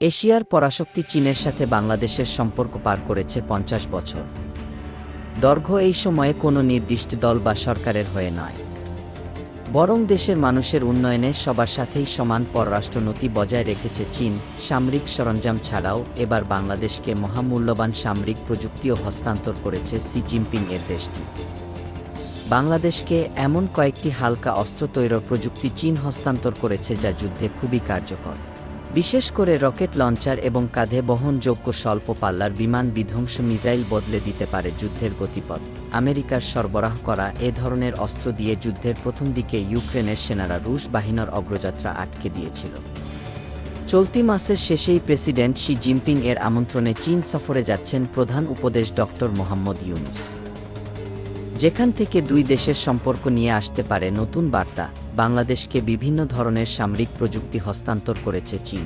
এশিয়ার পরাশক্তি চীনের সাথে বাংলাদেশের সম্পর্ক পার করেছে ৫০ বছর। দৈর্ঘ্য এই সময়ে কোনো নির্দিষ্ট দল বা সরকারের হয়ে নয়, বরং দেশের মানুষের উন্নয়নে সবার সাথেই সমান পররাষ্ট্রনীতি বজায় রেখেছে চীন। সামরিক সরঞ্জাম ছাড়াও এবার বাংলাদেশকে মহামূল্যবান সামরিক প্রযুক্তিও হস্তান্তর করেছে শি জিনপিং এর দেশটি। বাংলাদেশকে এমন কয়েকটি হালকা অস্ত্র তৈরির প্রযুক্তি চীন হস্তান্তর করেছে যা যুদ্ধে খুবই কার্যকর, বিশেষ করে রকেট লঞ্চার এবং কাঁধে বহনযোগ্য স্বল্প পাল্লার বিমান বিধ্বংসী মিসাইল বদলে দিতে পারে যুদ্ধের গতিপথ। আমেরিকার সরবরাহ করা এ ধরনের অস্ত্র দিয়ে যুদ্ধের প্রথম দিকে ইউক্রেনের সেনারা রুশ বাহিনীর অগ্রযাত্রা আটকে দিয়েছিল। চলতি মাসের শেষেই প্রেসিডেন্ট শি জিনপিং এর আমন্ত্রণে চীন সফরে যাচ্ছেন প্রধান উপদেষ্টা ডক্টর মোহাম্মদ ইউনূস, যেখান থেকে দুই দেশের সম্পর্ক নিয়ে আসতে পারে নতুন বার্তা। বাংলাদেশকে বিভিন্ন ধরনের সামরিক প্রযুক্তি হস্তান্তর করেছে চীন।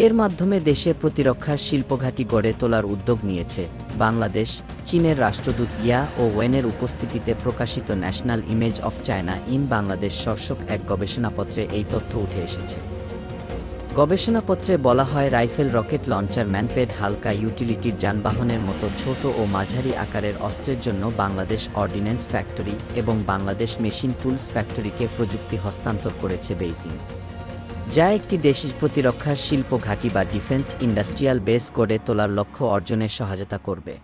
এর মাধ্যমে দেশে প্রতিরক্ষার শিল্পঘাঁটি গড়ে তোলার উদ্যোগ নিয়েছে বাংলাদেশ। চীনের রাষ্ট্রদূত ইয়া ও ওয়েনের উপস্থিতিতে প্রকাশিত national image of China in Bangladesh শীর্ষক এক গবেষণাপত্রে এই তথ্য উঠে এসেছে। গবেষণাপত্রে বলা হয়, রাইফেল, রকেট লঞ্চার, ম্যানপেড, হালকা ইউটিলিটির যানবাহনের মতো ছোট ও মাঝারি আকারের অস্ত্রের জন্য বাংলাদেশ অর্ডিন্যান্স ফ্যাক্টরি এবং বাংলাদেশ মেশিন টুলস ফ্যাক্টরিকে প্রযুক্তি হস্তান্তর করেছে বেইজিং, যা একটি দেশের প্রতিরক্ষার শিল্প ঘাঁটি বা ডিফেন্স ইন্ডাস্ট্রিয়াল বেস গড়ে তোলার লক্ষ্য অর্জনে সহায়তা করবে।